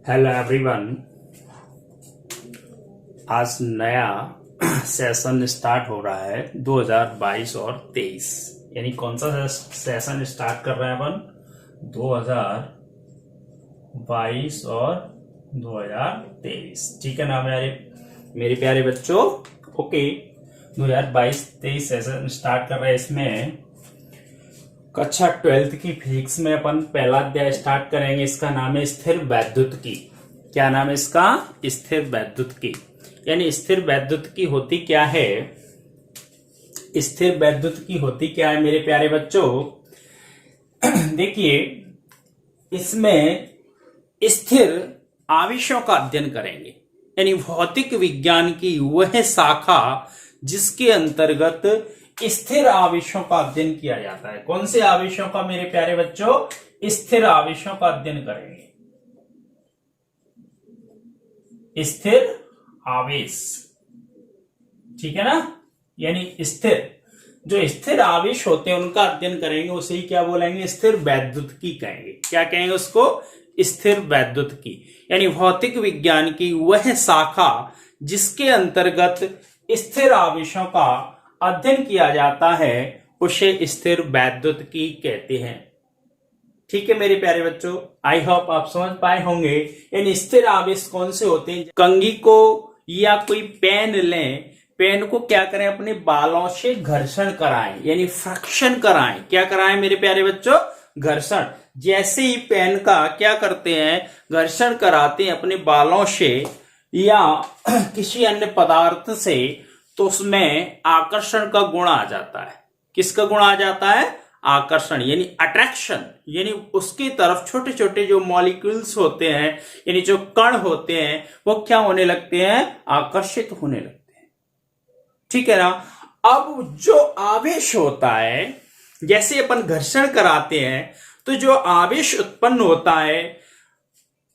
Hello everyone. आज नया session start हो रहा है 2022 और 23। यानी कौन सा सेशन स्टार्ट कर रहे हैं अपन? 2022 और 2023। ठीक है ना मेरे प्यारे बच्चों? ओके, 2022-23 सेशन स्टार्ट कर रहे हैं। इसमें कक्षा 12th की फिजिक्स में अपन पहला अध्याय स्टार्ट करेंगे। इसका नाम है स्थिर वैद्युतिकी। क्या नाम है इसका? स्थिर वैद्युतिकी। यानी स्थिर वैद्युतिकी होती क्या है? स्थिर वैद्युतिकी होती क्या है मेरे प्यारे बच्चों? देखिए, इसमें स्थिर आवेशों का अध्ययन करेंगे। यानी भौतिक विज्ञान की वह शाखा जिसके अंतर्गत स्थिर आवेशों का अध्ययन किया जाता है। कौन से आवेशों का मेरे प्यारे बच्चों? स्थिर आवेशों का अध्ययन करेंगे। स्थिर आवेश, ठीक है ना? यानी जो स्थिर आवेश होते हैं उनका अध्ययन करेंगे। उसे ही क्या बोलेंगे? स्थिर वैद्युतिकी कहेंगे। क्या कहेंगे उसको? स्थिर वैद्युतिकी। यानी भौतिक विज्ञान की वह शाखा जिसके अंतर्गत स्थिर आवेशों का अध्ययन किया जाता है उसे स्थिर वैद्युतिकी कहते हैं। ठीक है मेरे प्यारे बच्चों, आई होप आप समझ पाए होंगे। यानी स्थिर आवेश कौन से होते हैं? कंघी को या कोई पेन लें, पेन को क्या करें? अपने बालों से घर्षण कराएं, यानी फ्रिक्शन कराएं। क्या कराएं मेरे प्यारे बच्चों? घर्षण। जैसे ही पेन का क्या करते हैं? घर्षण कराते हैं अपने बालों से या किसी अन्य पदार्थ से, तो उसमें आकर्षण का गुण आ जाता है। किसका गुण आ जाता है? आकर्षण, यानी अट्रैक्शन। यानी उसकी तरफ छोटे छोटे जो मॉलिक्यूल्स होते हैं, यानी जो कण होते हैं, वो क्या होने लगते हैं? आकर्षित होने लगते हैं। ठीक है ना? अब जो आवेश होता है, जैसे अपन घर्षण कराते हैं तो जो आवेश उत्पन्न होता है,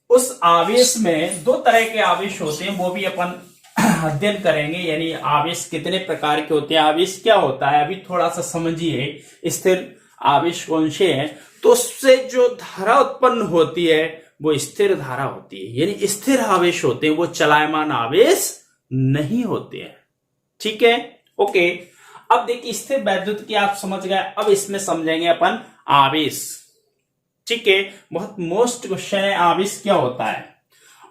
उस आवेश में दो तरह के आवेश होते हैं, वो भी अपन अध्ययन करेंगे। यानी आवेश कितने प्रकार के होते हैं, आवेश क्या होता है, अभी थोड़ा सा समझिए। स्थिर आवेश कौन से हैं? तो उससे जो धारा उत्पन्न होती है वो स्थिर धारा होती है। यानी स्थिर आवेश होते हैं, वो चलायमान आवेश नहीं होते हैं। ठीक है, ओके। अब देखिए, स्थिर वैद्युतिकी आप समझ गए। अब इसमें समझेंगे अपन आवेश। ठीक है, बहुत मोस्ट क्वेश्चन है, आवेश क्या होता है।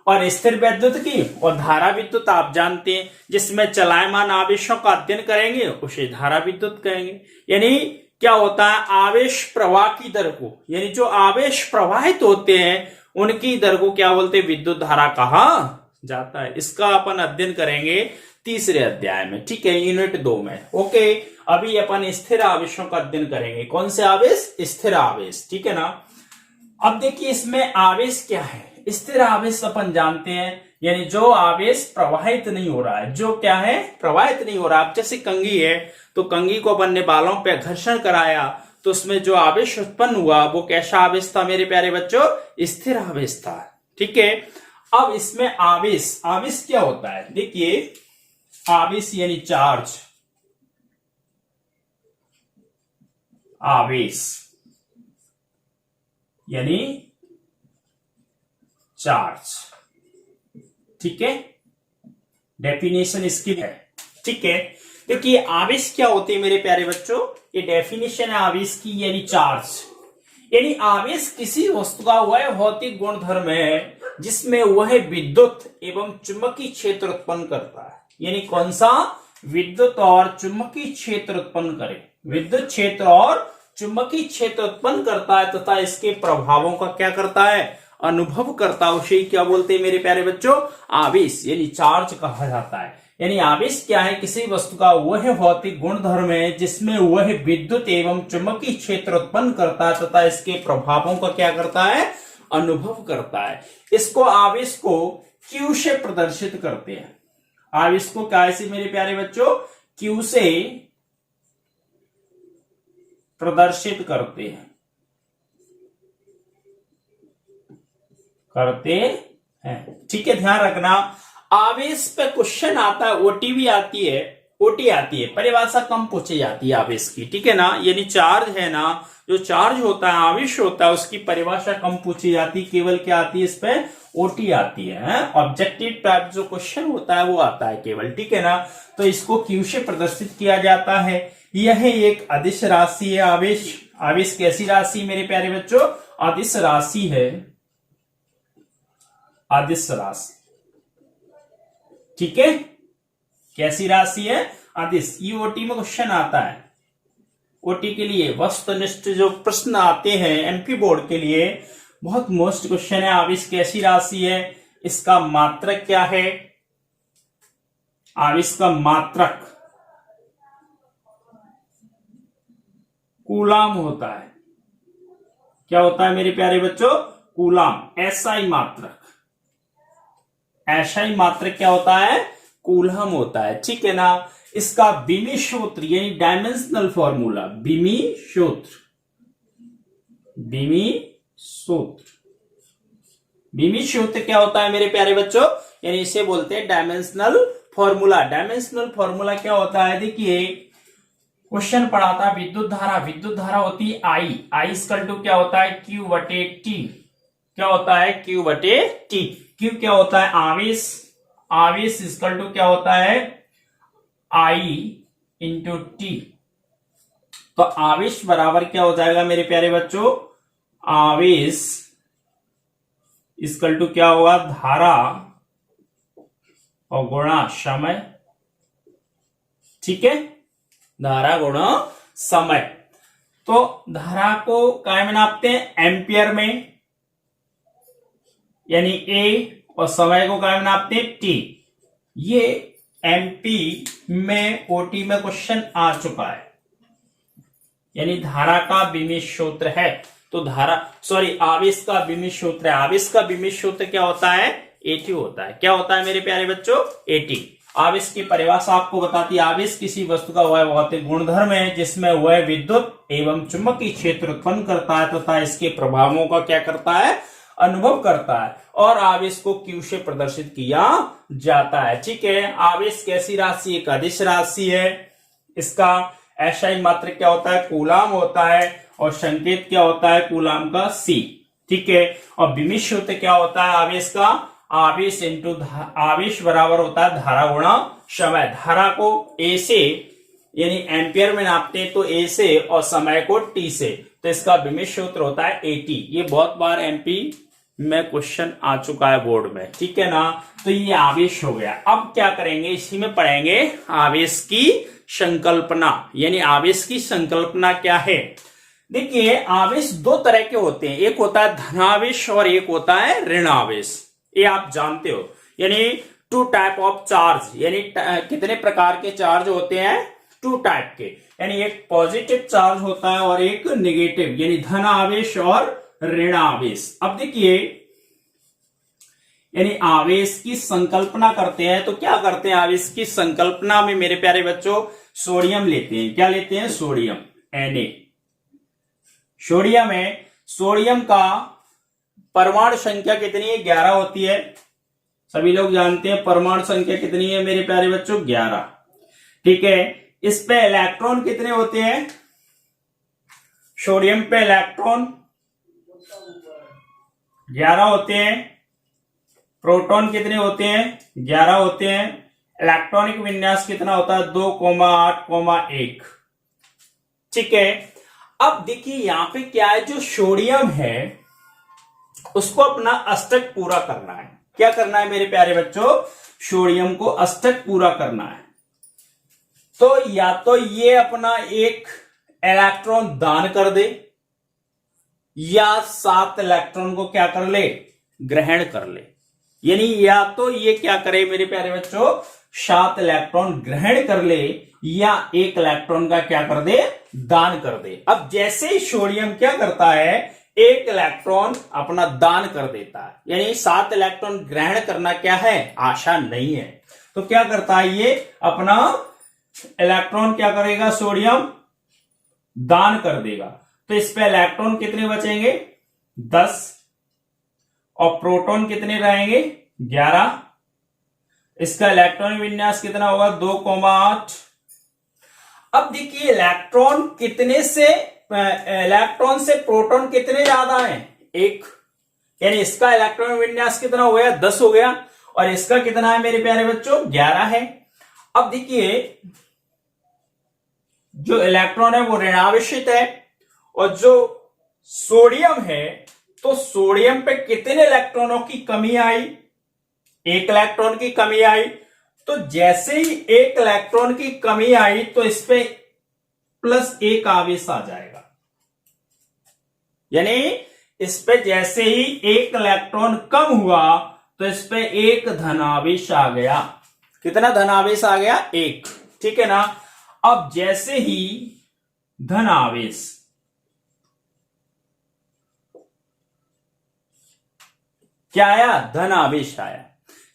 और स्थिर वैद्युतिकी और धारा विद्युत आप जानते हैं, जिसमें चलायमान आवेशों का अध्ययन करेंगे उसे धारा विद्युत कहेंगे। यानी क्या होता है? आवेश प्रवाह की दर को, यानी जो आवेश प्रवाहित होते हैं उनकी दर को क्या बोलते हैं? विद्युत धारा कहा जाता है। इसका अपन अध्ययन करेंगे तीसरे अध्याय में। ठीक है, यूनिट 2 में। ओके, अभी अपन स्थिर आवेशों का अध्ययन करेंगे। कौन से आवेश? स्थिर आवेश। ठीक है ना? अब देखिए, इसमें आवेश क्या है? स्थिर आवेश अपन जानते हैं, यानी जो आवेश प्रवाहित नहीं हो रहा है। जो क्या है? प्रवाहित नहीं हो रहा। अब जैसे कंघी है, तो कंघी को अपन ने बालों पे घर्षण कराया, तो उसमें जो आवेश उत्पन्न हुआ वो कैसा आवेश था मेरे प्यारे बच्चों? स्थिर आवेश था। ठीक है, अब इसमें आवेश क्या होता है? देखिए, आवेश यानी चार्ज। आवेश यानी चार्ज। ठीक है, डेफिनेशन इसकी है। ठीक है, देखिए आवेश क्या होते हैं मेरे प्यारे बच्चों? ये डेफिनेशन है आवेश की, यानी चार्ज। यानी आवेश किसी वस्तु का वह भौतिक गुणधर्म है जिसमें वह विद्युत एवं चुंबकीय क्षेत्र उत्पन्न करता है। यानी कौन सा? विद्युत और चुंबकीय क्षेत्र उत्पन्न करे। विद्युत क्षेत्र और चुंबकीय क्षेत्र उत्पन्न करता है तथा इसके प्रभावों का क्या करता है? अनुभव करता है। उसे क्या बोलते हैं मेरे प्यारे बच्चों? आवेश, यानी चार्ज कहा जाता है। यानी आवेश क्या है? किसी वस्तु का वह भौतिक गुणधर्म है जिसमें वह विद्युत एवं चुंबकीय क्षेत्र उत्पन्न करता है तथा इसके प्रभावों का क्या करता है? अनुभव करता है। इसको आवेश को Q से प्रदर्शित करते हैं। आवेश को क्या से मेरे प्यारे बच्चों? Q से प्रदर्शित करते हैं। ठीक है, ध्यान रखना। आवेश पे क्वेश्चन आता है, ओटी भी आती है, परिभाषा कम पूछी जाती है आवेश की। ठीक है ना? यानी चार्ज है ना, जो चार्ज होता है, आवेश होता है, उसकी परिभाषा कम पूछी जाती, केवल क्या आती है इस पे? ओटी आती है। ऑब्जेक्टिव टाइप जो क्वेश्चन होता है वो आता है केवल, ठीक है ना। तो इसको क्यू से प्रदर्शित किया जाता है। यह एक अदिश राशि है। आवेश, आवेश कैसी राशि मेरे प्यारे बच्चों? अदिश राशि है, अदिश राशि, ठीक है। कैसी राशि है? अदिश। ये ओटी में क्वेश्चन आता है। ओटी के लिए वस्तुनिष्ठ जो प्रश्न आते हैं एमपी बोर्ड के लिए, बहुत मोस्ट क्वेश्चन है। आवेश कैसी राशि है, इसका मात्रक क्या है? आवेश का मात्रक कूलाम होता है। क्या होता है मेरे प्यारे बच्चों? कूलाम। एसआई मात्रक, एसआई मात्रक क्या होता है? कूलम होता है, ठीक है ना। इसका बिमी सूत्र यानी डायमेंशनल फॉर्मूला, बिमी सूत्र, बिमी सूत्र, बिमी सूत्र क्या होता है मेरे प्यारे बच्चों? यानी इसे बोलते हैं डायमेंशनल फॉर्मूला। डायमेंशनल फॉर्मूला क्या होता है? देखिए क्वेश्चन पढ़ा था विद्युत धारा, विद्युत धारा होती है आई, आई इक्वल टू क्या होता है? क्यू बटे टी। क्या होता है? क्यू बटे टी। क्यू क्या होता है? आवेश, आवेश इक्वल टू क्या होता है? आई इंटू टी। तो आवेश बराबर क्या हो जाएगा मेरे प्यारे बच्चों? आवेश इक्वल टू क्या होगा? धारा और गुणा समय, ठीक है। धारा गुणा समय। तो धारा को काय में नापते हैं? एम्पियर में, यानी ए, और समय को काय में नापते हैं? टी। ये एमपी में ओटी में क्वेश्चन आ चुका है, यानी धारा का बिमी सूत्र है। तो धारा, सॉरी, आवेश का बिमी सूत्र है। आवेश का बिमी सूत्र क्या होता है? एटी होता है। क्या होता है मेरे प्यारे बच्चों? एटी। आवेश की परिभाषा आपको बताती है, आवेश किसी वस्तु का वह भौतिक गुणधर्म है जिसमें वह विद्युत एवं चुंबकीय क्षेत्र उत्पन्न करता है तथा इसके प्रभावों का क्या करता है? अनुभव करता है, और आवेश को क्यू से प्रदर्शित किया जाता है, ठीक है। आवेश कैसी राशि? एक अदिश राशि है। इसका एसआई मात्रक क्या होता है? कूलाम होता है, और संकेत क्या होता है? कूलाम का सी, ठीक है। और बिमी सूत्र क्या होता है आवेश का? आवेश इंटू आवेश बराबर होता है धारा गुणा समय। धारा को ए से यानी एम्पियर में नापते हैं तो ए से, और समय को टी से, तो इसका बिमी सूत्र होता है एटी। ये बहुत बार एमपी में क्वेश्चन आ चुका है बोर्ड में, ठीक है ना। तो ये आवेश हो गया। अब क्या करेंगे? इसी में पढ़ेंगे आवेश की संकल्पना, यानी आवेश की संकल्पना क्या है। देखिए आवेश दो तरह के होते हैं, एक होता है धनावेश और एक होता है ऋण आवेश। ये आप जानते हो, यानी टू टाइप ऑफ चार्ज, यानी कितने प्रकार के चार्ज होते हैं? टू टाइप के, यानी एक पॉजिटिव चार्ज होता है और एक नेगेटिव, यानी धन आवेश और ऋण आवेश। अब देखिए, यानी आवेश की संकल्पना करते हैं तो क्या करते हैं? आवेश की संकल्पना में मेरे प्यारे बच्चों सोडियम लेते हैं। क्या लेते हैं? Sodium, Na। सोडियम है, सोडियम का परमाणु संख्या कितनी है? 11 होती है। सभी लोग जानते हैं परमाणु संख्या कितनी है मेरे प्यारे बच्चों? 11, ठीक है। इस पे इलेक्ट्रॉन कितने होते हैं? सोडियम पे इलेक्ट्रॉन 11 होते हैं। प्रोटॉन कितने होते हैं? 11 होते हैं। इलेक्ट्रॉनिक विन्यास कितना होता है? 2,8,1, ठीक है। अब देखिए यहां पे क्या है, जो सोडियम है उसको अपना अष्टक पूरा करना है। क्या करना है मेरे प्यारे बच्चों? सोडियम को अष्टक पूरा करना है। तो या तो ये अपना एक इलेक्ट्रॉन दान कर दे, या 7 इलेक्ट्रॉन को क्या कर ले? ग्रहण कर ले। यानी या तो ये क्या करे मेरे प्यारे बच्चों? 7 इलेक्ट्रॉन ग्रहण कर ले, या 1 इलेक्ट्रॉन का क्या कर दे? दान कर दे। अब जैसे ही सोडियम क्या करता है, 1 इलेक्ट्रॉन अपना दान कर देता है, यानी 7 इलेक्ट्रॉन ग्रहण करना क्या है? आसान नहीं है। तो क्या करता है, ये अपना इलेक्ट्रॉन क्या करेगा? सोडियम दान कर देगा। तो इस पे इलेक्ट्रॉन कितने बचेंगे? 10, और प्रोटॉन कितने रहेंगे? 11। इसका इलेक्ट्रॉनिक विन्यास कितना होगा? 2,8। अब देखिए इलेक्ट्रॉन कितने से, इलेक्ट्रॉन से प्रोटॉन कितने ज्यादा हैं? 1। यानी इसका इलेक्ट्रॉन विन्यास कितना हो गया, 10 हो गया, और इसका कितना है मेरे प्यारे बच्चों, 11 है। अब देखिए जो इलेक्ट्रॉन है वो ऋणावेशित है, और जो सोडियम है तो सोडियम पे कितने इलेक्ट्रॉनों की कमी आई, 1 इलेक्ट्रॉन की कमी आई। तो जैसे ही 1 इलेक्ट्रॉन की कमी आई तो इस पे +1 आवेश आ जाएगा, यानी इस पे जैसे ही 1 इलेक्ट्रॉन कम हुआ तो इस पे 1 धनावेश आ गया। कितना धनावेश आ गया, 1, ठीक है ना। अब जैसे ही धनावेश क्या आया, धनावेश आया,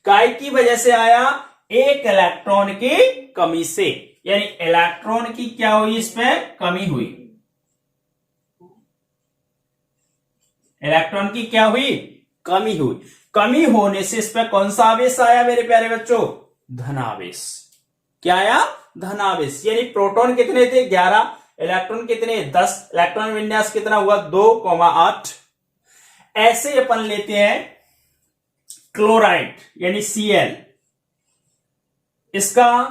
काय की वजह से आया, 1 इलेक्ट्रॉन की कमी से, यानी इलेक्ट्रॉन की क्या हुई, इसमें कमी हुई, इलेक्ट्रॉन की क्या हुई, कमी हुई। कमी होने से इस पर कौन सा आवेश आया मेरे प्यारे बच्चों, धनावेश। क्या आया, धनावेश। यानी प्रोटॉन कितने थे, 11, इलेक्ट्रॉन कितने, 10, इलेक्ट्रॉन विन्यास कितना हुआ, 2,8। ऐसे अपन लेते हैं क्लोराइड यानी Cl, इसका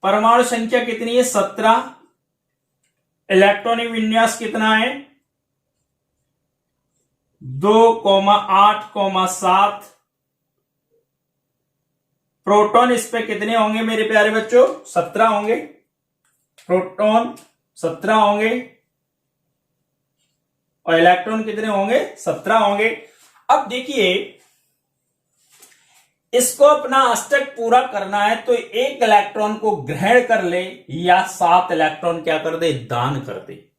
परमाणु संख्या कितनी है, 17, इलेक्ट्रॉनिक विन्यास कितना है, 2,8,7। प्रोटॉन इस पे कितने होंगे मेरे प्यारे बच्चों, 17 होंगे, प्रोटॉन 17 होंगे, और इलेक्ट्रॉन कितने होंगे, 17 होंगे। अब देखिए इसको अपना अष्टक पूरा करना है तो 1 इलेक्ट्रॉन को ग्रहण कर ले या 7 इलेक्ट्रॉन क्या कर दे, दान कर दे।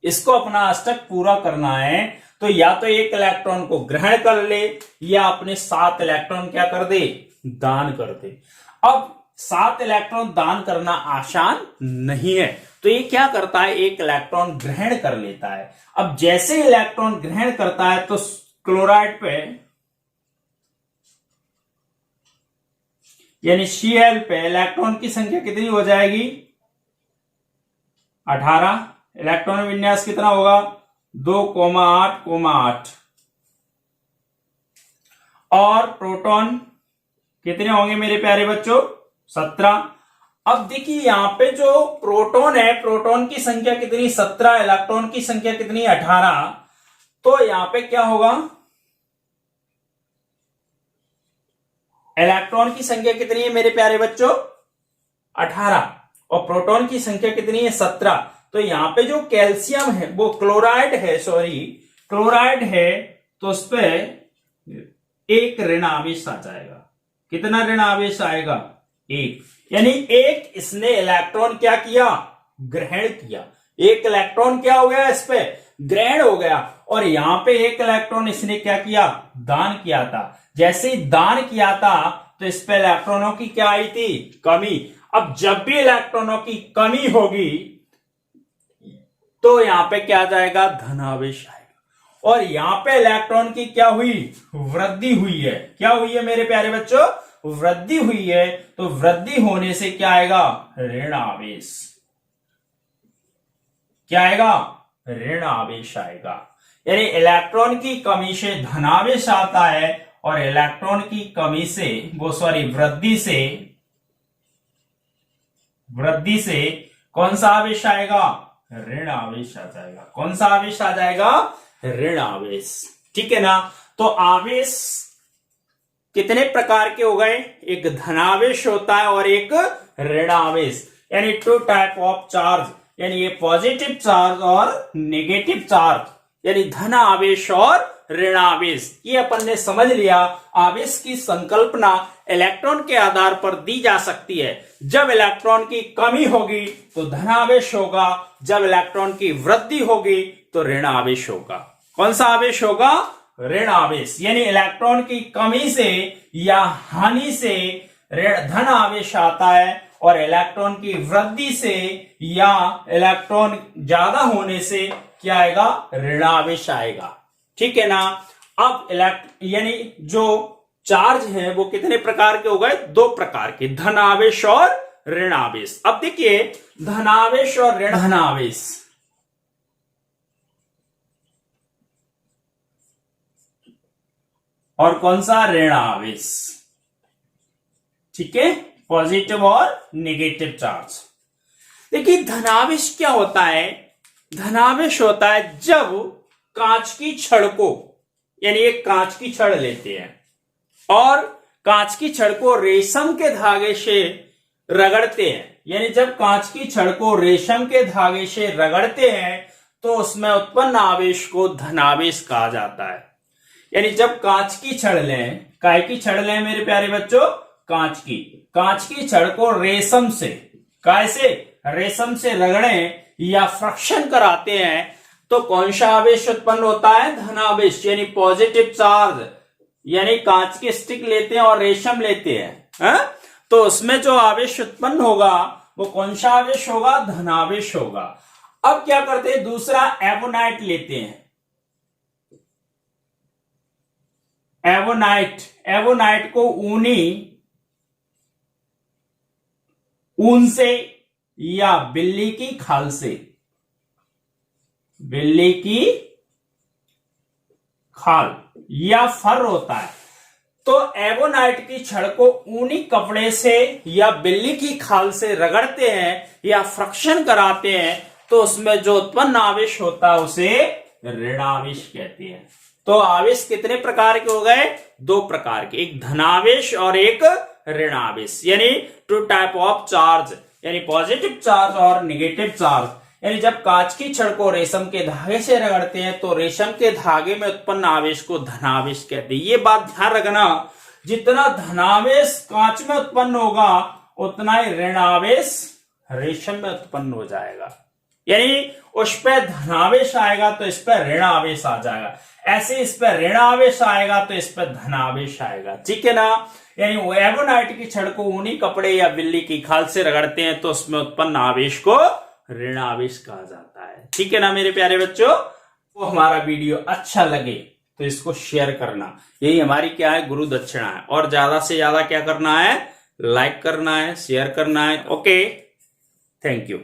इसको अपना अष्टक पूरा करना है तो या तो 1 इलेक्ट्रॉन को ग्रहण कर ले या अपने 7 इलेक्ट्रॉन क्या कर दे, दान कर दे। अब 7 इलेक्ट्रॉन दान करना आसान नहीं है, तो ये क्या करता है, 1 इलेक्ट्रॉन ग्रहण कर लेता है। अब जैसे इलेक्ट्रॉन ग्रहण करता है तो क्लोराइड पे यानी Cl पे इलेक्ट्रॉन की संख्या कितनी हो जाएगी, 18। इलेक्ट्रॉन विन्यास कितना होगा, 2,8,8। और प्रोटॉन कितने होंगे मेरे प्यारे बच्चों, 17। अब देखिए यहां पे जो प्रोटॉन है, प्रोटॉन की संख्या कितनी, 17, इलेक्ट्रॉन की संख्या कितनी, 18। तो यहां पे क्या होगा, इलेक्ट्रॉन की संख्या कितनी है मेरे प्यारे बच्चों, 18, और प्रोटॉन की संख्या कितनी है, 17। तो यहां पे जो कैल्शियम है वो क्लोराइड है, क्लोराइड है, तो उस पर 1 ऋण आवेश आ जाएगा। कितना ऋण आवेश आएगा, 1, यानी 1 इसने इलेक्ट्रॉन क्या किया, ग्रहण किया। 1 इलेक्ट्रॉन क्या हो गया, इस पे ग्रहण हो गया, और यहां पे 1 इलेक्ट्रॉन इसने क्या किया, दान किया था। जैसे ही दान किया था तो इस पे इलेक्ट्रॉनों की क्या आई थी, कमी। अब जब भी इलेक्ट्रॉनों की कमी होगी तो यहां पे क्या जाएगा, धनावेश आएगा। और यहां पे इलेक्ट्रॉन की क्या हुई, वृद्धि हुई है। क्या हुई है मेरे प्यारे बच्चों, वृद्धि हुई है, तो वृद्धि होने से क्या आएगा, ऋण आवेश। क्या आएगा, ऋण आवेश आएगा। यानी इलेक्ट्रॉन की कमी से धनावेश आता है, और इलेक्ट्रॉन की कमी से वृद्धि से कौन सा आवेश आएगा, ऋण आवेश आ जाएगा। कौन सा आवेश आ जाएगा, ऋण आवेश, ठीक है ना। तो आवेश कितने प्रकार के हो गए, एक धनावेश होता है और एक ऋण आवेश, यानी 2 टाइप ऑफ चार्ज, यानी ये पॉजिटिव चार्ज और नेगेटिव चार्ज, यानी धन आवेश और ऋण आवेश। ये अपन ने समझ लिया। आवेश की संकल्पना इलेक्ट्रॉन के आधार पर दी जा सकती है। जब इलेक्ट्रॉन की कमी होगी तो धनावेश होगा, जब इलेक्ट्रॉन की वृद्धि होगी तो ऋण आवेश होगा। कौन सा आवेश होगा, ऋण आवेश। यानी इलेक्ट्रॉन की कमी से या हानि से धन आवेश आता है, और इलेक्ट्रॉन की वृद्धि से या इलेक्ट्रॉन ज्यादा होने से क्या आएगा, ऋण आवेश आएगा, ठीक है ना। अब यानी जो चार्ज है वो कितने प्रकार के हो गए, 2 प्रकार के, धनावेश और ऋण आवेश। अब देखिए धनावेश और ऋण आवेश, और कौन सा ऋण आवेश, ठीक है, पॉजिटिव और नेगेटिव चार्ज। देखिए धनावेश क्या होता है, धनावेश होता है जब कांच की छड़ को, यानी एक कांच की छड़ लेते हैं और कांच की छड़ को रेशम के धागे से रगड़ते हैं, यानी जब कांच की छड़ को रेशम के धागे से रगड़ते हैं तो उसमें उत्पन्न आवेश को धनावेश कहा जाता है। यानी जब कांच की छड़ लें, काय की छड़ लें मेरे प्यारे बच्चों, कांच की छड़ को रेशम से, काय से, रेशम से रगड़ें या फ्रिक्शन कराते हैं तो कौन सा आवेश उत्पन्न होता है, धनावेश, यानी पॉजिटिव चार्ज। यानी कांच की स्टिक लेते हैं और रेशम लेते हैं, तो उसमें जो आवेश उत्पन्न होगा वो कौन सा आवेश होगा, धनावेश होगा। अब क्या करते हैं, दूसरा एवोनाइट लेते हैं, एवोनाइट को ऊन से या बिल्ली की खाल से, बिल्ली की खाल या फर होता है, तो एवोनाइट की छड़ को ऊनी कपड़े से या बिल्ली की खाल से रगड़ते हैं या फ्रिक्शन कराते हैं तो उसमें जो उत्पन्न आवेश होता है उसे ऋणावेश कहते हैं। तो आवेश कितने प्रकार के हो गए, दो प्रकार के, एक धनावेश और एक ऋणावेश, यानी टू टाइप ऑफ चार्ज, यानी पॉजिटिव चार्ज और नेगेटिव चार्ज। यानी जब कांच की छड़ को रेशम के धागे से रगड़ते हैं तो रेशम के धागे में उत्पन्न आवेश को धनावेश कहते हैं। ये बात ध्यान रखना, जितना धनावेश कांच में उत्पन्न होगा उतना ही ऋणावेश रेशम में उत्पन्न हो जाएगा। यानी उस पर धनावेश आएगा तो इस पर ऋण आवेश आ जाएगा, ऐसे इस पर ऋण आवेश आएगा तो इस पर धनावेश आएगा, ठीक है ना। यानी एवोनाइट की छड़ को ऊनी कपड़े या बिल्ली की खाल से रगड़ते हैं तो उसमें उत्पन्न आवेश को ऋण आवेश कहा जाता है, ठीक है ना मेरे प्यारे बच्चों। तो हमारा वीडियो अच्छा लगे तो इसको शेयर करना, यही हमारी क्या है, गुरु दक्षिणा है। और ज्यादा से ज्यादा क्या करना है, लाइक करना है, शेयर करना है। Okay, thank you.